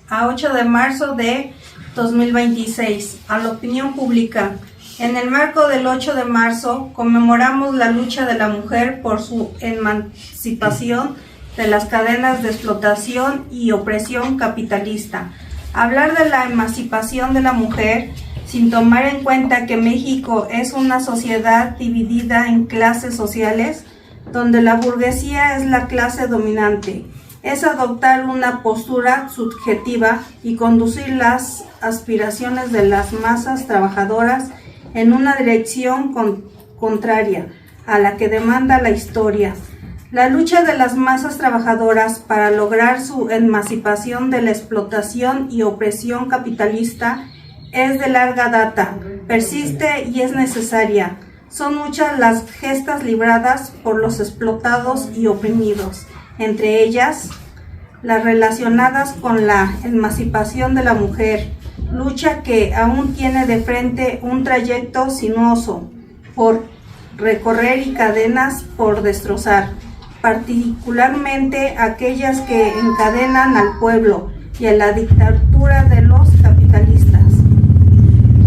a 8 de marzo de 2026, a la opinión pública. En el marco del 8 de marzo conmemoramos la lucha de la mujer por su emancipación de las cadenas de explotación y opresión capitalista. Hablar de la emancipación de la mujer sin tomar en cuenta que México es una sociedad dividida en clases sociales, donde la burguesía es la clase dominante, es adoptar una postura subjetiva y conducir las aspiraciones de las masas trabajadoras en una dirección contraria a la que demanda la historia. La lucha de las masas trabajadoras para lograr su emancipación de la explotación y opresión capitalista es de larga data, persiste y es necesaria. Son muchas las gestas libradas por los explotados y oprimidos, entre ellas las relacionadas con la emancipación de la mujer, lucha que aún tiene de frente un trayecto sinuoso por recorrer y cadenas por destrozar, particularmente aquellas que encadenan al pueblo y a la dictadura de los capitalistas.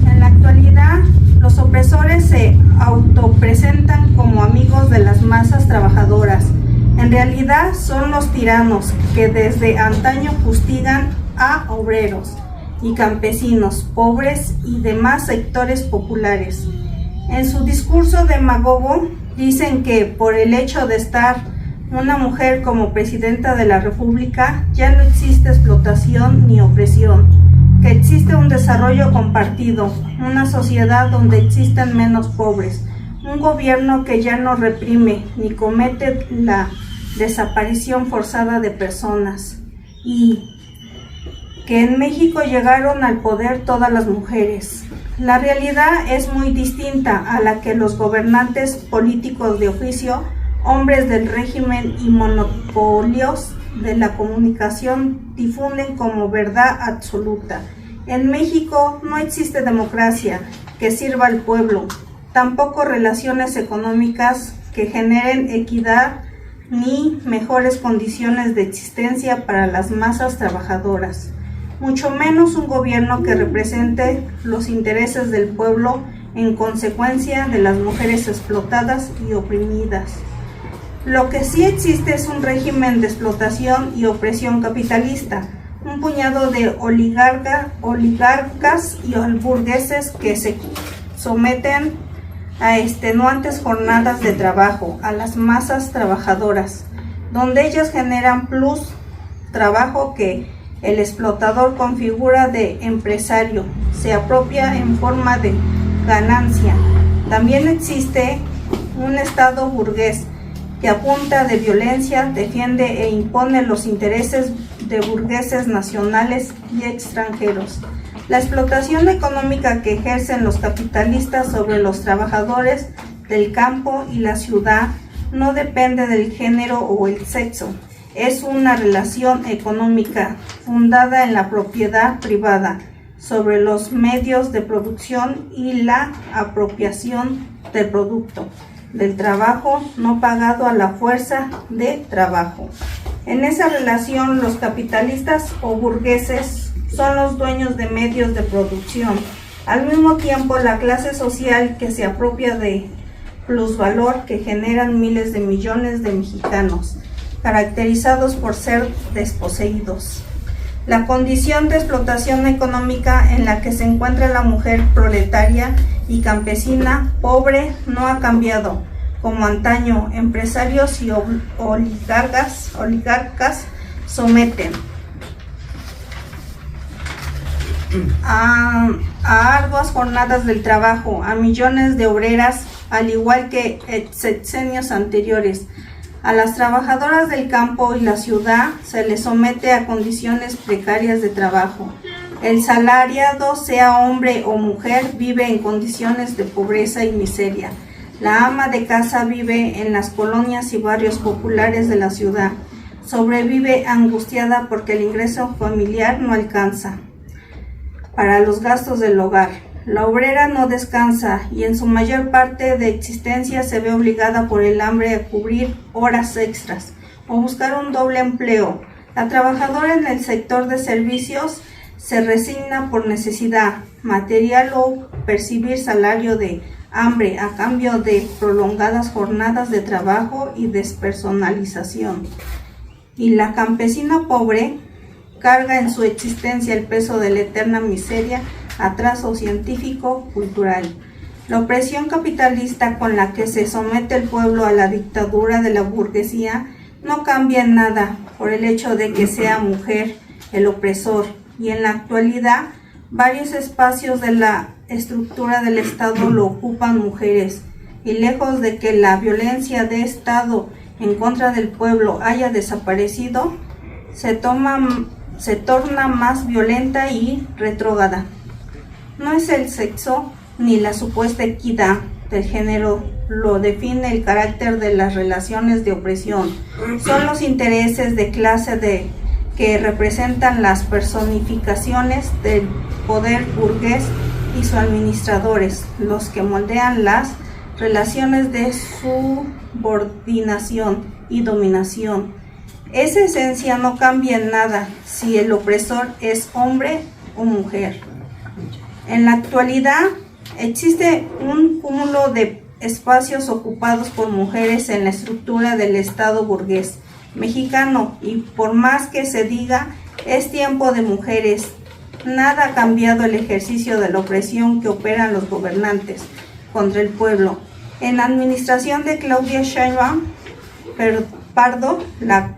En la actualidad, los opresores se autopresentan como amigos de las masas trabajadoras. En realidad son los tiranos que desde antaño fustigan a obreros y campesinos, pobres y demás sectores populares. En su discurso demagogo dicen que por el hecho de estar una mujer como presidenta de la República ya no existe explotación ni opresión, que existe un desarrollo compartido, una sociedad donde existen menos pobres, un gobierno que ya no reprime ni comete la desaparición forzada de personas y que en México llegaron al poder todas las mujeres. La realidad es muy distinta a la que los gobernantes políticos de oficio, hombres del régimen y monopolios de la comunicación difunden como verdad absoluta. En México no existe democracia que sirva al pueblo, tampoco relaciones económicas que generen equidad ni mejores condiciones de existencia para las masas trabajadoras, mucho menos un gobierno que represente los intereses del pueblo en consecuencia de las mujeres explotadas y oprimidas. Lo que sí existe es un régimen de explotación y opresión capitalista, un puñado de oligarcas y burgueses que se someten a extenuantes jornadas de trabajo a las masas trabajadoras, donde ellas generan plus trabajo que el explotador con figura de empresario se apropia en forma de ganancia. También existe un Estado burgués que a punta de violencia defiende e impone los intereses de burgueses nacionales y extranjeros. La explotación económica que ejercen los capitalistas sobre los trabajadores del campo y la ciudad no depende del género o el sexo. Es una relación económica fundada en la propiedad privada sobre los medios de producción y la apropiación del producto, del trabajo no pagado a la fuerza de trabajo. En esa relación, los capitalistas o burgueses son los dueños de medios de producción. Al mismo tiempo, la clase social que se apropia de plusvalor que generan miles de millones de mexicanos, caracterizados por ser desposeídos. La condición de explotación económica en la que se encuentra la mujer proletaria y campesina pobre no ha cambiado. Como antaño, empresarios y oligarcas someten a arduas jornadas del trabajo a millones de obreras, al igual que en sexenios anteriores. A las trabajadoras del campo y la ciudad se les somete a condiciones precarias de trabajo. El salariado, sea hombre o mujer, vive en condiciones de pobreza y miseria. La ama de casa vive en las colonias y barrios populares de la ciudad. Sobrevive angustiada porque el ingreso familiar no alcanza para los gastos del hogar. La obrera no descansa y en su mayor parte de existencia se ve obligada por el hambre a cubrir horas extras o buscar un doble empleo. La trabajadora en el sector de servicios se resigna por necesidad material o percibir salario de hambre a cambio de prolongadas jornadas de trabajo y despersonalización. Y la campesina pobre carga en su existencia el peso de la eterna miseria, atraso científico, cultural. La opresión capitalista con la que se somete el pueblo a la dictadura de la burguesía no cambia en nada por el hecho de que sea mujer el opresor, y en la actualidad varios espacios de la estructura del Estado lo ocupan mujeres, y lejos de que la violencia de Estado en contra del pueblo haya desaparecido, se torna más violenta y retrógrada. No es el sexo ni la supuesta equidad del género lo define el carácter de las relaciones de opresión. Son los intereses de clase que representan las personificaciones del poder burgués y sus administradores, los que moldean las relaciones de subordinación y dominación. Esa esencia no cambia en nada si el opresor es hombre o mujer. En la actualidad existe un cúmulo de espacios ocupados por mujeres en la estructura del Estado burgués mexicano, y por más que se diga es tiempo de mujeres, nada ha cambiado el ejercicio de la opresión que operan los gobernantes contra el pueblo. En la administración de Claudia Sheinbaum Pardo, la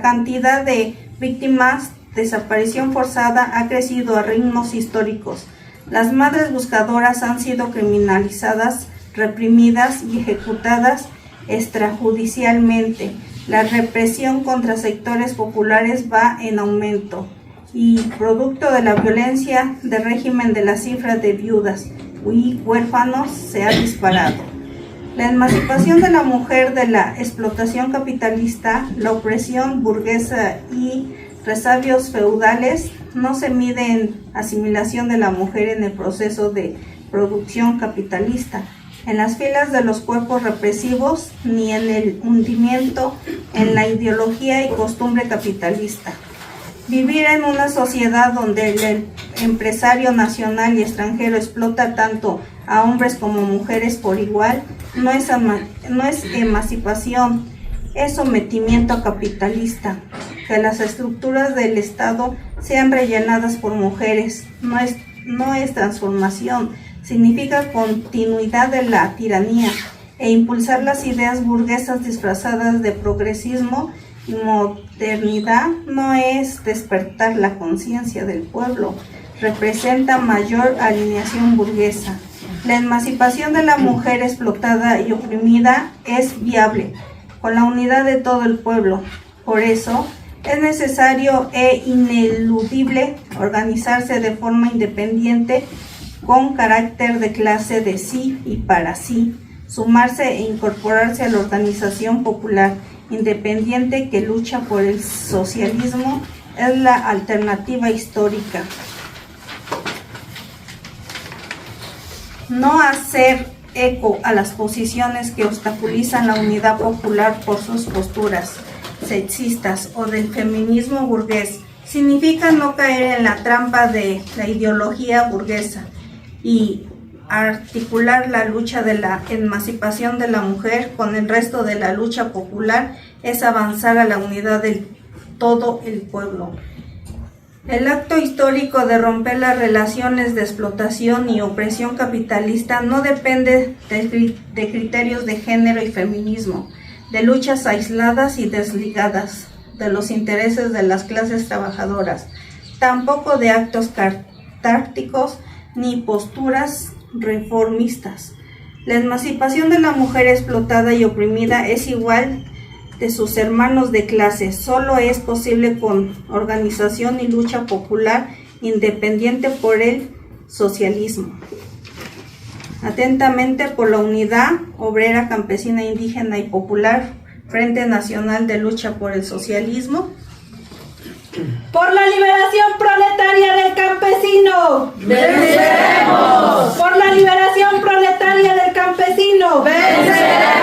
cantidad de víctimas de desaparición forzada ha crecido a ritmos históricos. Las madres buscadoras han sido criminalizadas, reprimidas y ejecutadas extrajudicialmente. La represión contra sectores populares va en aumento, y producto de la violencia del régimen de la cifra de viudas y huérfanos se ha disparado. La emancipación de la mujer de la explotación capitalista, la opresión burguesa y resabios feudales no se mide en asimilación de la mujer en el proceso de producción capitalista, en las filas de los cuerpos represivos, ni en el hundimiento en la ideología y costumbre capitalista. Vivir en una sociedad donde el empresario nacional y extranjero explota tanto a hombres como mujeres por igual no es emancipación, es sometimiento capitalista. Que las estructuras del Estado sean rellenadas por mujeres no es transformación, significa continuidad de la tiranía, e impulsar las ideas burguesas disfrazadas de progresismo y modernidad no es despertar la conciencia del pueblo, representa mayor alineación burguesa. La emancipación de la mujer explotada y oprimida es viable con la unidad de todo el pueblo. Por eso es necesario e ineludible organizarse de forma independiente con carácter de clase de sí y para sí, sumarse e incorporarse a la organización popular independiente que lucha por el socialismo. Es la alternativa histórica. No hacer eco a las posiciones que obstaculizan la unidad popular por sus posturas sexistas o del feminismo burgués significa no caer en la trampa de la ideología burguesa, y articular la lucha de la emancipación de la mujer con el resto de la lucha popular es avanzar a la unidad del todo el pueblo. El acto histórico de romper las relaciones de explotación y opresión capitalista no depende de criterios de género y feminismo, de luchas aisladas y desligadas de los intereses de las clases trabajadoras, tampoco de actos catárticos ni posturas reformistas. La emancipación de la mujer explotada y oprimida es igual de sus hermanos de clase, solo es posible con organización y lucha popular independiente por el socialismo. Atentamente por la unidad obrera, campesina, indígena y popular, Frente Nacional de Lucha por el Socialismo. Por la liberación proletaria del campesino. ¡Venceremos! Por la liberación proletaria del campesino. ¡Venceremos!